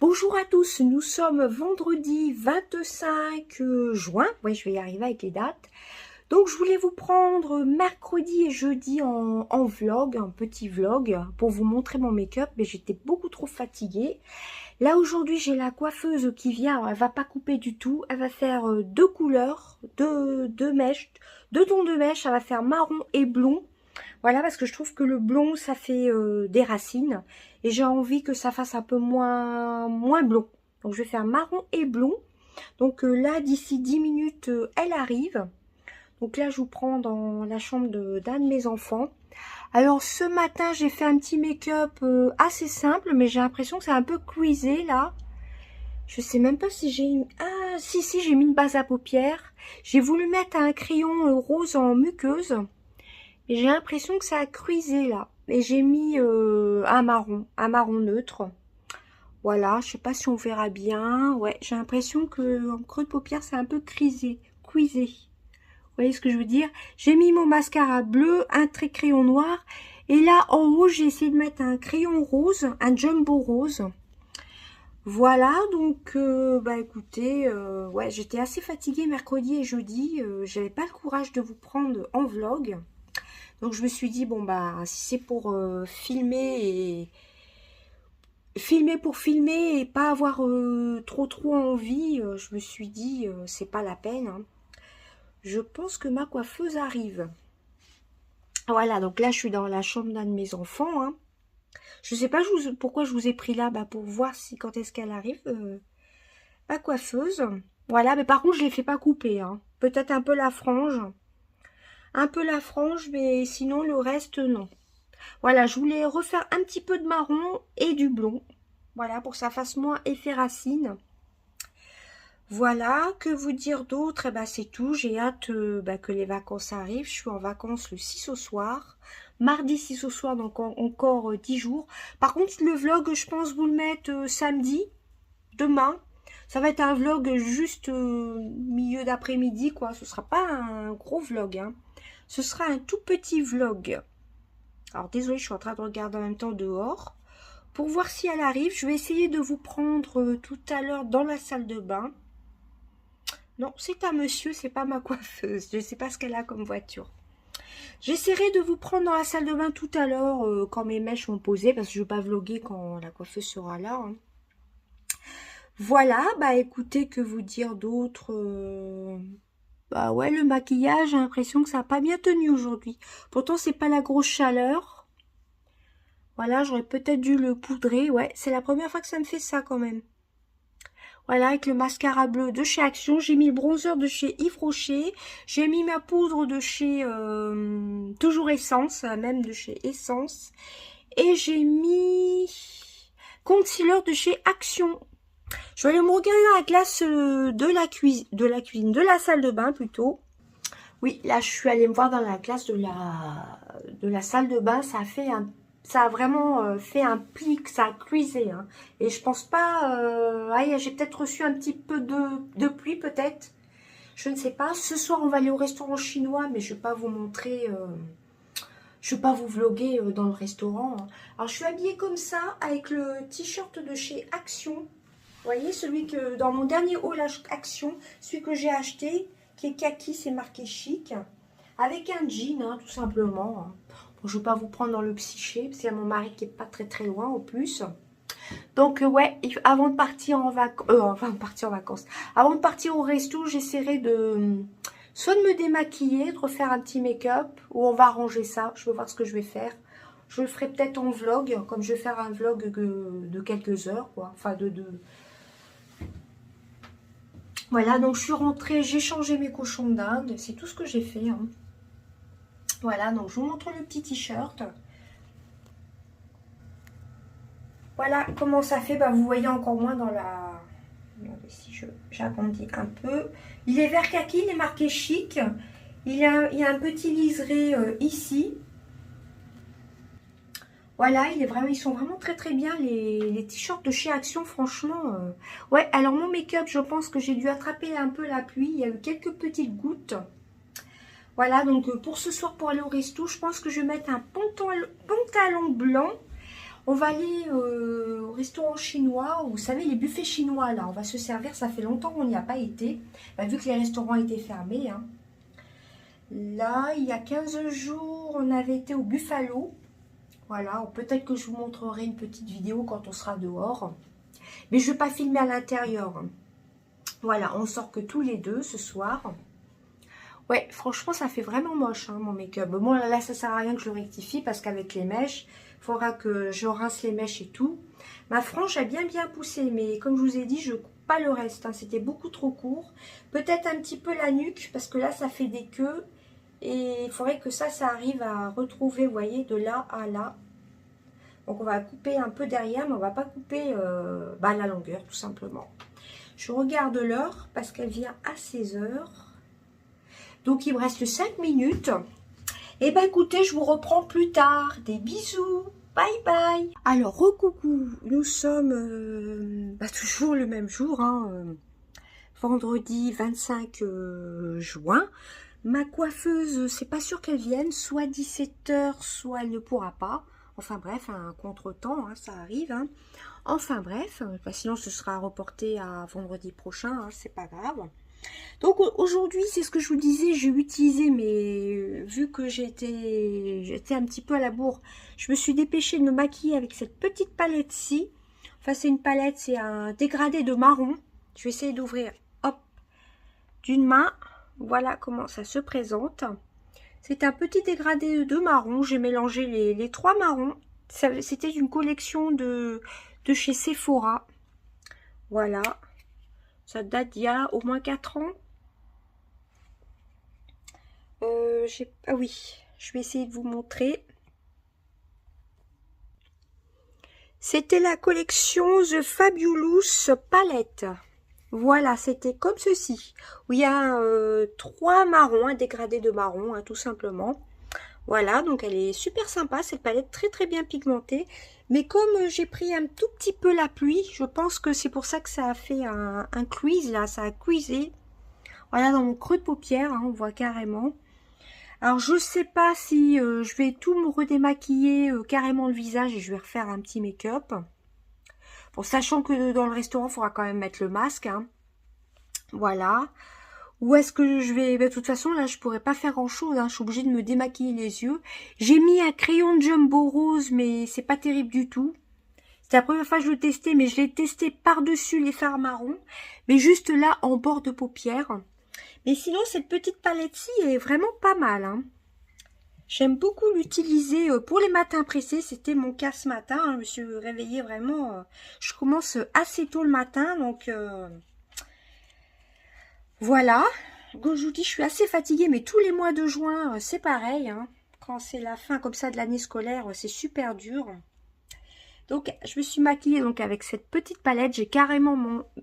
Bonjour à tous, nous sommes vendredi 25 juin. Oui, je vais y arriver avec les dates. Donc, je voulais vous prendre mercredi et jeudi en vlog, un petit vlog, pour vous montrer mon make-up, mais j'étais beaucoup trop fatiguée. Là, aujourd'hui, j'ai la coiffeuse qui vient, alors, elle va pas couper du tout, elle va faire deux couleurs, deux mèches, deux tons de mèches, elle va faire marron et blond. Voilà, parce que je trouve que le blond, ça fait des racines. Et j'ai envie que ça fasse un peu moins blond. Donc, je vais faire marron et blond. Donc là, d'ici 10 minutes, elle arrive. Donc là, je vous prends dans la chambre d'un de mes enfants. Alors, ce matin, j'ai fait un petit make-up assez simple. Mais j'ai l'impression que c'est un peu cuisé, là. Je sais même pas si j'ai... Ah, si, j'ai mis une base à paupières. J'ai voulu mettre un crayon rose en muqueuse. Et j'ai l'impression que ça a cuisé là. Et j'ai mis un marron neutre. Voilà, je sais pas si on verra bien. Ouais, j'ai l'impression que en creux de paupière, c'est un peu cuisé. Vous voyez ce que je veux dire? J'ai mis mon mascara bleu, un trait crayon noir. Et là, en haut, j'ai essayé de mettre un crayon rose, un jumbo rose. Voilà, donc, bah écoutez, ouais, j'étais assez fatiguée mercredi et jeudi. J'avais pas le courage de vous prendre en vlog. Donc je me suis dit, bon bah, si c'est pour filmer pour filmer et pas avoir trop envie, je me suis dit, c'est pas la peine, hein. Je pense que ma coiffeuse arrive. Voilà, donc là je suis dans la chambre d'un de mes enfants, hein. Je sais pas pourquoi je vous ai pris là, bah, pour voir si quand est-ce qu'elle arrive, ma coiffeuse. Voilà, mais par contre je ne les fais pas couper, hein. Peut-être un peu la frange. Un peu la frange, mais sinon le reste non. Voilà, je voulais refaire un petit peu de marron et du blond. Voilà, pour que ça fasse moins effet racine. Voilà, que vous dire d'autre? Eh ben, c'est tout. J'ai hâte bah, que les vacances arrivent. Je suis en vacances le 6 au soir. Mardi 6 au soir, donc encore 10 jours. Par contre, le vlog, je pense vous le mettre samedi, demain. Ça va être un vlog juste milieu d'après-midi, quoi. Ce sera pas un gros vlog, hein. Ce sera un tout petit vlog. Alors, désolé, je suis en train de regarder en même temps dehors. Pour voir si elle arrive, je vais essayer de vous prendre tout à l'heure dans la salle de bain. Non, c'est un monsieur, c'est pas ma coiffeuse. Je ne sais pas ce qu'elle a comme voiture. J'essaierai de vous prendre dans la salle de bain tout à l'heure quand mes mèches sont posées, parce que je ne vais pas vlogger quand la coiffeuse sera là, hein. Voilà, bah écoutez, que vous dire d'autre Bah ouais, le maquillage, j'ai l'impression que ça n'a pas bien tenu aujourd'hui. Pourtant, c'est pas la grosse chaleur. Voilà, j'aurais peut-être dû le poudrer. Ouais, c'est la première fois que ça me fait ça quand même. Voilà, avec le mascara bleu de chez Action. J'ai mis le bronzer de chez Yves Rocher. J'ai mis ma poudre de chez Toujours Essence, même de chez Essence. Et j'ai mis concealer de chez Action. Je vais aller me regarder dans la glace de la salle de bain plutôt. Oui, là je suis allée me voir dans la glace de la salle de bain. Ça a vraiment fait un pli, que ça a cuisé, hein. Et je pense pas... j'ai peut-être reçu un petit peu de pluie, peut-être. Je ne sais pas. Ce soir, on va aller au restaurant chinois, mais je ne vais pas vous montrer... je ne vais pas vous vloguer dans le restaurant, hein. Alors, je suis habillée comme ça, avec le t-shirt de chez Action. Vous voyez, celui que dans mon dernier haul Action, celui que j'ai acheté, qui est kaki, c'est marqué chic. Avec un jean, hein, tout simplement, hein. Bon, je ne vais pas vous prendre dans le psyché, parce qu'il y a mon mari qui n'est pas très loin, au plus. Donc, ouais, avant de partir en vacances, avant de partir au resto, j'essaierai soit de me démaquiller, de refaire un petit make-up, ou on va arranger ça. Je vais voir ce que je vais faire. Je le ferai peut-être en vlog, comme je vais faire un vlog de quelques heures, quoi. Enfin, Voilà, donc je suis rentrée, j'ai changé mes cochons d'Inde, c'est tout ce que j'ai fait, hein. Voilà, donc je vous montre le petit t-shirt. Voilà comment ça fait, bah, vous voyez encore moins dans la... Regardez si j'agrandis un peu. Il est vert kaki, il est marqué chic. Il y a un petit liseré ici. Voilà, ils sont vraiment très bien, les t-shirts de chez Action, franchement. Ouais, alors mon make-up, je pense que j'ai dû attraper un peu la pluie. Il y a eu quelques petites gouttes. Voilà, donc pour ce soir, pour aller au resto, je pense que je vais mettre un pantalon blanc. On va aller au restaurant chinois, vous savez, les buffets chinois, là. On va se servir, ça fait longtemps qu'on n'y a pas été. Bah, vu que les restaurants étaient fermés, hein. Là, il y a 15 jours, on avait été au Buffalo. Voilà, peut-être que je vous montrerai une petite vidéo quand on sera dehors. Mais je ne vais pas filmer à l'intérieur. Voilà, on sort que tous les deux ce soir. Ouais, franchement, ça fait vraiment moche, hein, mon make-up. Bon, là, ça sert à rien que je le rectifie parce qu'avec les mèches, il faudra que je rince les mèches et tout. Ma frange a bien poussé, mais comme je vous ai dit, je ne coupe pas le reste, hein, c'était beaucoup trop court. Peut-être un petit peu la nuque, parce que là, ça fait des queues. Et il faudrait que ça arrive à retrouver, vous voyez, de là à là. Donc, on va couper un peu derrière, mais on ne va pas couper la longueur, tout simplement. Je regarde l'heure, parce qu'elle vient à 16 heures. Donc, il me reste 5 minutes. Et ben écoutez, je vous reprends plus tard. Des bisous. Bye bye. Alors, recoucou. Nous sommes toujours le même jour. Hein, vendredi 25 juin. Ma coiffeuse, c'est pas sûr qu'elle vienne. Soit 17 heures, soit elle ne pourra pas. Enfin bref, un contretemps, hein, ça arrive. Hein. Enfin bref, sinon ce sera reporté à vendredi prochain. Hein, c'est pas grave. Donc aujourd'hui, c'est ce que je vous disais, j'ai utilisé, mais vu que j'étais un petit peu à la bourre, je me suis dépêchée de me maquiller avec cette petite palette-ci. Enfin, c'est une palette, c'est un dégradé de marron. Je vais essayer d'ouvrir, hop, d'une main. Voilà comment ça se présente. C'est un petit dégradé de marron. J'ai mélangé les trois marrons. C'était une collection de chez Sephora. Voilà. Ça date d'il y a au moins 4 ans. Ah oui, je vais essayer de vous montrer. C'était la collection The Fabulous Palette. Voilà, c'était comme ceci. Où il y a 3 marrons, un dégradé de marron, hein, tout simplement. Voilà, donc elle est super sympa, cette palette très bien pigmentée. Mais comme j'ai pris un tout petit peu la pluie, je pense que c'est pour ça que ça a fait un quiz là, ça a quizzé. Voilà, dans mon creux de paupière, hein, on voit carrément. Alors je sais pas si je vais tout me redémaquiller carrément le visage et je vais refaire un petit make-up. Bon, sachant que dans le restaurant, il faudra quand même mettre le masque. Hein. Voilà. Ou est-ce que je vais... de toute façon, là, je pourrais pas faire grand-chose. Hein. Je suis obligée de me démaquiller les yeux. J'ai mis un crayon de Jumbo Rose, mais c'est pas terrible du tout. C'était la première fois que je le testais, mais je l'ai testé par-dessus les fards marrons. Mais juste là, en bord de paupière. Mais sinon, cette petite palette-ci est vraiment pas mal. Hein. J'aime beaucoup l'utiliser pour les matins pressés. C'était mon cas ce matin. Hein. Je me suis réveillée vraiment... je commence assez tôt le matin. Donc, voilà. Comme je vous dis, je suis assez fatiguée. Mais tous les mois de juin, c'est pareil. Hein. Quand c'est la fin comme ça de l'année scolaire, c'est super dur. Donc, je me suis maquillée donc avec cette petite palette. J'ai carrément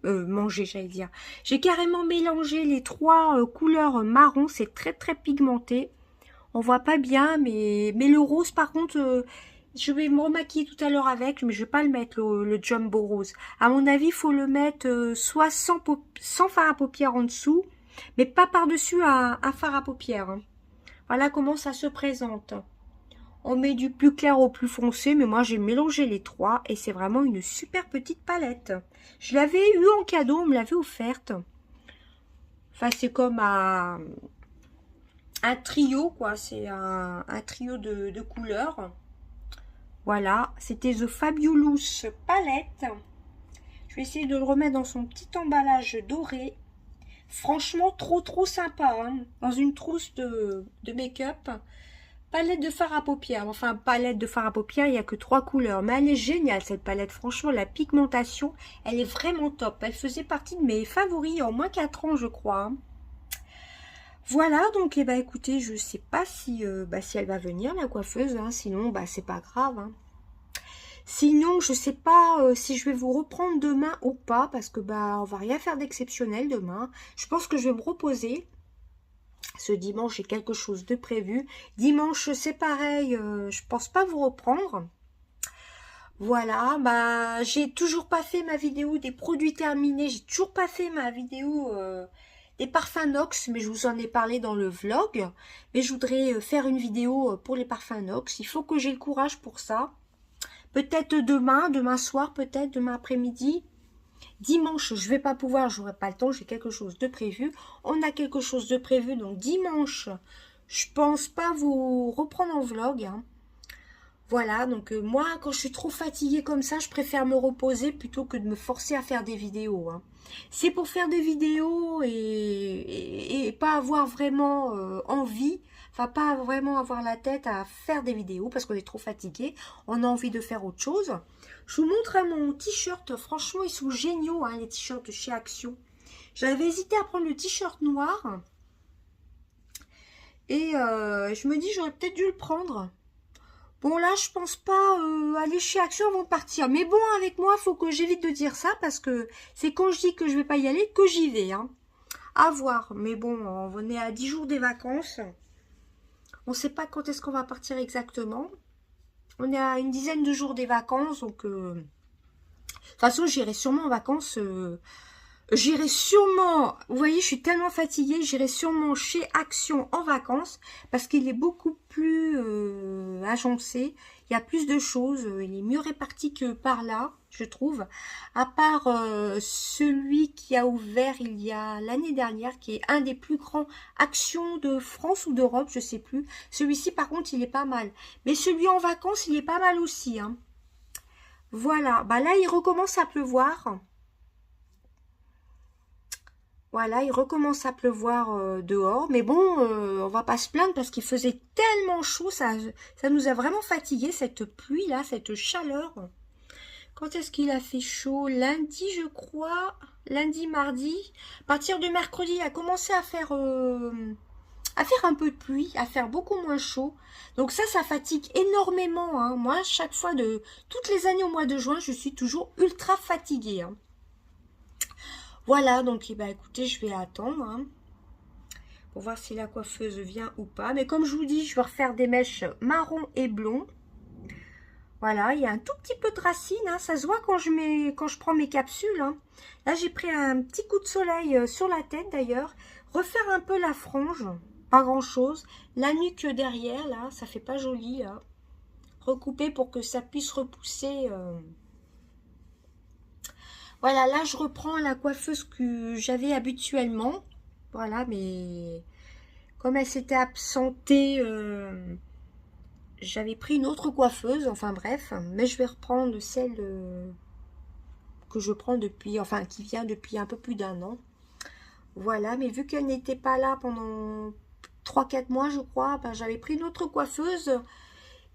mangé, j'allais dire. J'ai carrément mélangé les 3 couleurs marron. C'est très pigmenté. On voit pas bien, mais le rose, par contre, je vais me remaquiller tout à l'heure avec, mais je vais pas le mettre, le Jumbo Rose. À mon avis, il faut le mettre soit sans fard à paupières en dessous, mais pas par-dessus un fard à paupières. Hein. Voilà comment ça se présente. On met du plus clair au plus foncé, mais moi j'ai mélangé les 3 et c'est vraiment une super petite palette. Je l'avais eu en cadeau, on me l'avait offerte. Enfin, c'est comme un trio, quoi. C'est un trio de couleurs. Voilà, c'était The Fabulous Palette. Je vais essayer de le remettre dans son petit emballage doré. Franchement, trop sympa. Hein. Dans une trousse de make-up. Palette de fard à paupières. Enfin, palette de fard à paupières, il n'y a que 3 couleurs. Mais elle est géniale, cette palette. Franchement, la pigmentation, elle est vraiment top. Elle faisait partie de mes favoris il y a au moins 4 ans, je crois. Hein. Voilà, donc, écoutez, je sais pas si, si elle va venir, la coiffeuse. Hein, sinon, c'est pas grave. Hein. Sinon, je sais pas si je vais vous reprendre demain ou pas. Parce que, on va rien faire d'exceptionnel demain. Je pense que je vais me reposer. Ce dimanche, j'ai quelque chose de prévu. Dimanche, c'est pareil. Je pense pas vous reprendre. Voilà, j'ai toujours pas fait ma vidéo des produits terminés. J'ai toujours pas fait ma vidéo des parfums Nox, mais je vous en ai parlé dans le vlog. Mais je voudrais faire une vidéo pour les parfums Nox. Il faut que j'ai le courage pour ça. Peut-être demain soir, peut-être demain après-midi. Dimanche, je vais pas pouvoir, j'aurai pas le temps, j'ai quelque chose de prévu. On a quelque chose de prévu, donc dimanche, je pense pas vous reprendre en vlog, hein. Voilà, donc moi, quand je suis trop fatiguée comme ça, je préfère me reposer plutôt que de me forcer à faire des vidéos, hein. C'est pour faire des vidéos et pas avoir vraiment envie, enfin pas vraiment avoir la tête à faire des vidéos parce qu'on est trop fatigué, on a envie de faire autre chose. Je vous montre mon t-shirt, franchement ils sont géniaux, hein, les t-shirts de chez Action. J'avais hésité à prendre le t-shirt noir et je me dis j'aurais peut-être dû le prendre. Bon, là, je pense pas aller chez Action avant de partir. Mais bon, avec moi, faut que j'évite de dire ça parce que c'est quand je dis que je vais pas y aller que j'y vais, hein. À voir. Mais bon, on est à 10 jours des vacances. On sait pas quand est-ce qu'on va partir exactement. On est à une dizaine de jours des vacances. Donc, de toute façon, j'irai sûrement en vacances. J'irai sûrement, vous voyez, je suis tellement fatiguée, j'irai sûrement chez Action en vacances parce qu'il est beaucoup plus agencé, il y a plus de choses, il est mieux réparti que par là, je trouve. À part celui qui a ouvert il y a l'année dernière, qui est un des plus grands Action de France ou d'Europe, je sais plus. Celui-ci, par contre, il est pas mal. Mais celui en vacances, il est pas mal aussi, hein. Voilà, bah là, il recommence à pleuvoir. Voilà, il recommence à pleuvoir dehors. Mais bon, on va pas se plaindre parce qu'il faisait tellement chaud. Ça nous a vraiment fatigué cette pluie-là, cette chaleur. Quand est-ce qu'il a fait chaud? Lundi, je crois. Lundi, mardi. À partir de mercredi, il a commencé à faire un peu de pluie, à faire beaucoup moins chaud. Donc ça fatigue énormément, hein. Moi, chaque fois de toutes les années au mois de juin, je suis toujours ultra fatiguée, hein. Voilà, donc bah, écoutez, je vais attendre, hein, pour voir si la coiffeuse vient ou pas. Mais comme je vous dis, je vais refaire des mèches marron et blond. Voilà, il y a un tout petit peu de racines, hein, ça se voit quand je prends mes capsules, hein. Là, j'ai pris un petit coup de soleil sur la tête d'ailleurs. Refaire un peu la frange, pas grand-chose. La nuque derrière, là, ça fait pas joli, là. Recouper pour que ça puisse repousser... Voilà, là, je reprends la coiffeuse que j'avais habituellement. Voilà, mais comme elle s'était absentée, j'avais pris une autre coiffeuse. Enfin, bref. Mais je vais reprendre celle que je prends depuis, enfin, qui vient depuis un peu plus d'un an. Voilà, mais vu qu'elle n'était pas là pendant 3 4 mois, je crois, ben, j'avais pris une autre coiffeuse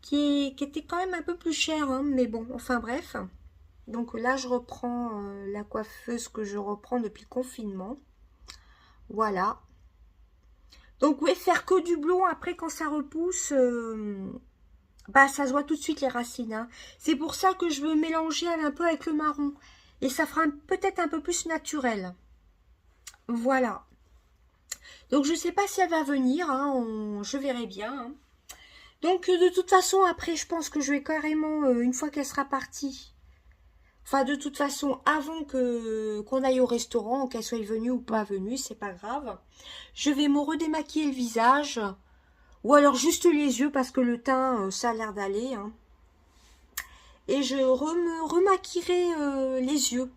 qui était quand même un peu plus chère, hein, mais bon, enfin, bref. Donc là, je reprends la coiffeuse que je reprends depuis le confinement. Voilà. Donc, oui, faire que du blond, après, quand ça repousse, bah, ça se voit tout de suite les racines, hein. C'est pour ça que je veux mélanger un peu avec le marron. Et ça fera peut-être un peu plus naturel. Voilà. Donc, je ne sais pas si elle va venir, hein, je verrai bien, hein. Donc, de toute façon, après, je pense que je vais carrément, une fois qu'elle sera partie... Enfin, de toute façon, avant qu'on aille au restaurant, qu'elle soit venue ou pas venue, c'est pas grave. Je vais me redémaquiller le visage. Ou alors juste les yeux, parce que le teint, ça a l'air d'aller, hein. Et je me remaquillerai les yeux.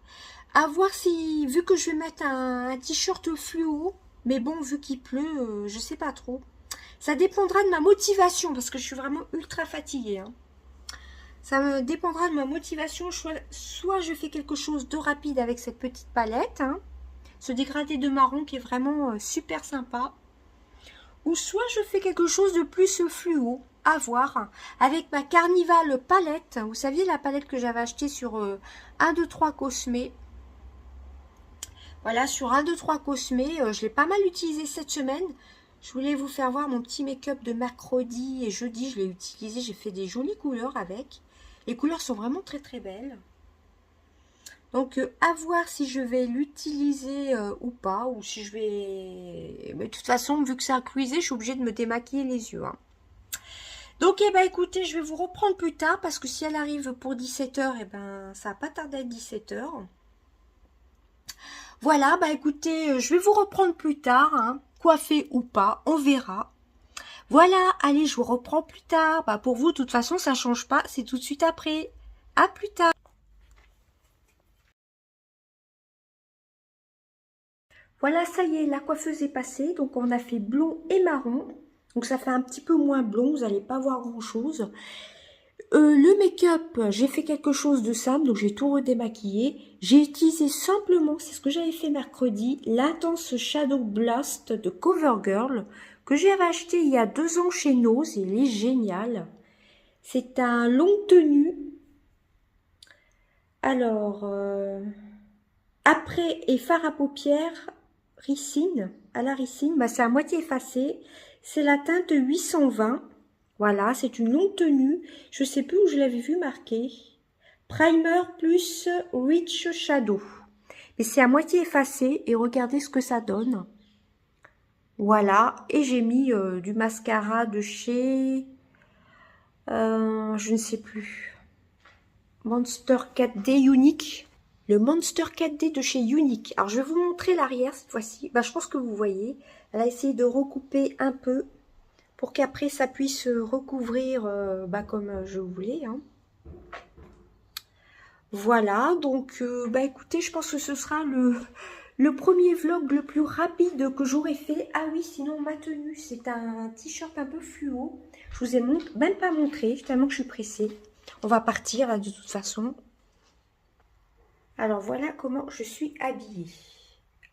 À voir si, vu que je vais mettre un t-shirt fluo, mais bon, vu qu'il pleut, je sais pas trop. Ça dépendra de ma motivation, parce que je suis vraiment ultra fatiguée, hein. Ça me dépendra de ma motivation. Soit je fais quelque chose de rapide avec cette petite palette, hein, ce dégradé de marron qui est vraiment super sympa. Ou soit je fais quelque chose de plus fluo, à voir, hein, avec ma Carnival palette. Vous saviez la palette que j'avais achetée sur 1, 2, 3 Cosmé. Voilà, sur 1, 2, 3 Cosmé. Je l'ai pas mal utilisé cette semaine. Je voulais vous faire voir mon petit make-up de mercredi et jeudi. Je l'ai utilisé, j'ai fait des jolies couleurs avec. Les couleurs sont vraiment très très belles. Donc à voir si je vais l'utiliser ou pas. Ou si je vais... Mais de toute façon, vu que c'est inclusé, je suis obligée de me démaquiller les yeux, hein. Donc eh ben, écoutez, je vais vous reprendre plus tard. Parce que si elle arrive pour 17 h, eh ben, ça va pas tarder à 17 h. Voilà, bah écoutez, je vais vous reprendre plus tard, hein, coiffé ou pas, on verra. Voilà, allez, je vous reprends plus tard. Bah pour vous, de toute façon, ça change pas, c'est tout de suite après. À plus tard. Voilà, ça y est, la coiffeuse est passée. Donc, on a fait blond et marron. Donc, ça fait un petit peu moins blond. Vous n'allez pas voir grand-chose. Le make-up, j'ai fait quelque chose de simple. Donc, j'ai tout redémaquillé. J'ai utilisé simplement, c'est ce que j'avais fait mercredi, l'Intense Shadow Blast de CoverGirl que j'avais acheté il y a 2 ans chez Nose. Il est génial. C'est un longue tenue. Alors, après et fard à paupières, ricine, à la ricine, bah, c'est à moitié effacé. C'est la teinte 820. Voilà, c'est une longue tenue. Je sais plus où je l'avais vu marqué. Primer plus Rich Shadow. Mais c'est à moitié effacé et regardez ce que ça donne. Voilà, et j'ai mis du mascara de chez... je ne sais plus. Monster 4D Unique. Le Monster 4D de chez Unique. Alors, je vais vous montrer l'arrière cette fois-ci. Bah, je pense que vous voyez. Elle a essayé de recouper un peu pour qu'après, ça puisse recouvrir bah, comme je voulais. Hein. Voilà. Donc, bah, écoutez, je pense que ce sera le premier vlog le plus rapide que j'aurais fait. Ah oui, sinon, ma tenue, c'est un t-shirt un peu fluo. Je vous ai même pas montré, tellement que je suis pressée. On va partir, là, de toute façon. Alors, voilà comment je suis habillée.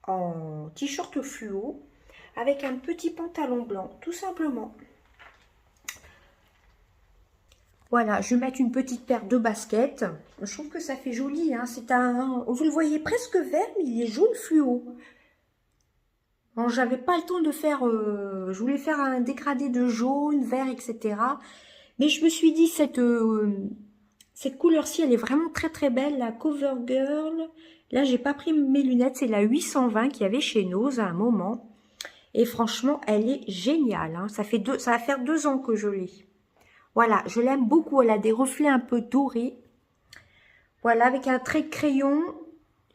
En t-shirt fluo, avec un petit pantalon blanc, tout simplement. Voilà, je vais mettre une petite paire de baskets. Je trouve que ça fait joli. Hein. C'est un, vous le voyez presque vert, mais il est jaune fluo. Bon, j'avais pas le temps de faire... je voulais faire un dégradé de jaune, vert, etc. Mais je me suis dit, cette couleur-ci, elle est vraiment très très belle. La CoverGirl. Là, j'ai pas pris mes lunettes. C'est la 820 qu'il y avait chez Nose à un moment. Et franchement, elle est géniale. Hein. Ça va faire 2 ans que je l'ai. Voilà, je l'aime beaucoup. Elle a des reflets un peu dorés. Voilà, avec un trait de crayon.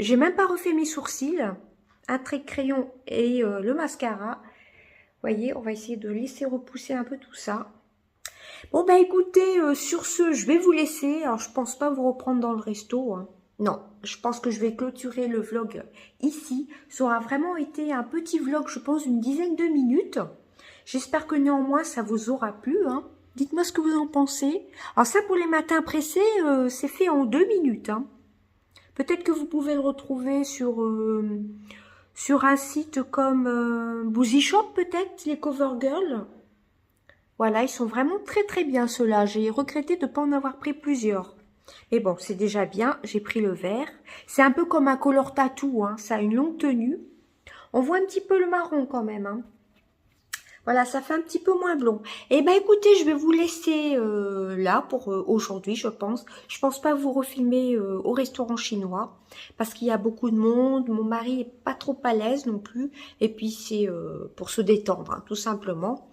J'ai même pas refait mes sourcils. Un trait de crayon et le mascara. Vous voyez, on va essayer de laisser repousser un peu tout ça. Bon, bah écoutez, sur ce, je vais vous laisser. Alors, je pense pas vous reprendre dans le resto. Hein. Non, je pense que je vais clôturer le vlog ici. Ça aura vraiment été un petit vlog, je pense, d'une dizaine de minutes. J'espère que néanmoins, ça vous aura plu. Hein. Dites-moi ce que vous en pensez. Alors ça, pour les matins pressés, c'est fait en 2 minutes. Hein. Peut-être que vous pouvez le retrouver sur un site comme Boozy Shop, peut-être, les CoverGirl. Voilà, ils sont vraiment très très bien ceux-là. J'ai regretté de ne pas en avoir pris plusieurs. Mais bon, c'est déjà bien. J'ai pris le vert. C'est un peu comme un color tattoo. Hein. Ça a une longue tenue. On voit un petit peu le marron quand même. Hein. Voilà, ça fait un petit peu moins blond. Eh ben, écoutez, je vais vous laisser là pour aujourd'hui, je pense. Je pense pas vous refilmer au restaurant chinois parce qu'il y a beaucoup de monde. Mon mari est pas trop à l'aise non plus. Et puis, c'est pour se détendre, hein, tout simplement.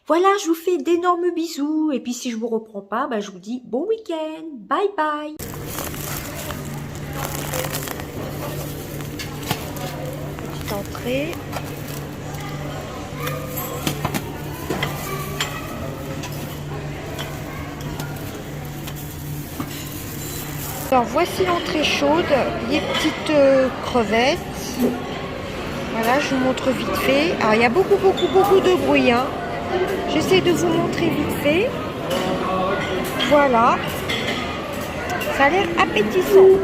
Voilà, je vous fais d'énormes bisous. Et puis, si je vous reprends pas, bah, je vous dis bon week-end. Bye bye. Petite entrée. Alors voici l'entrée chaude, les petites crevettes. Voilà, je vous montre vite fait. Alors il y a beaucoup de bruit. Hein. J'essaie de vous montrer vite fait. Voilà. Ça a l'air appétissant.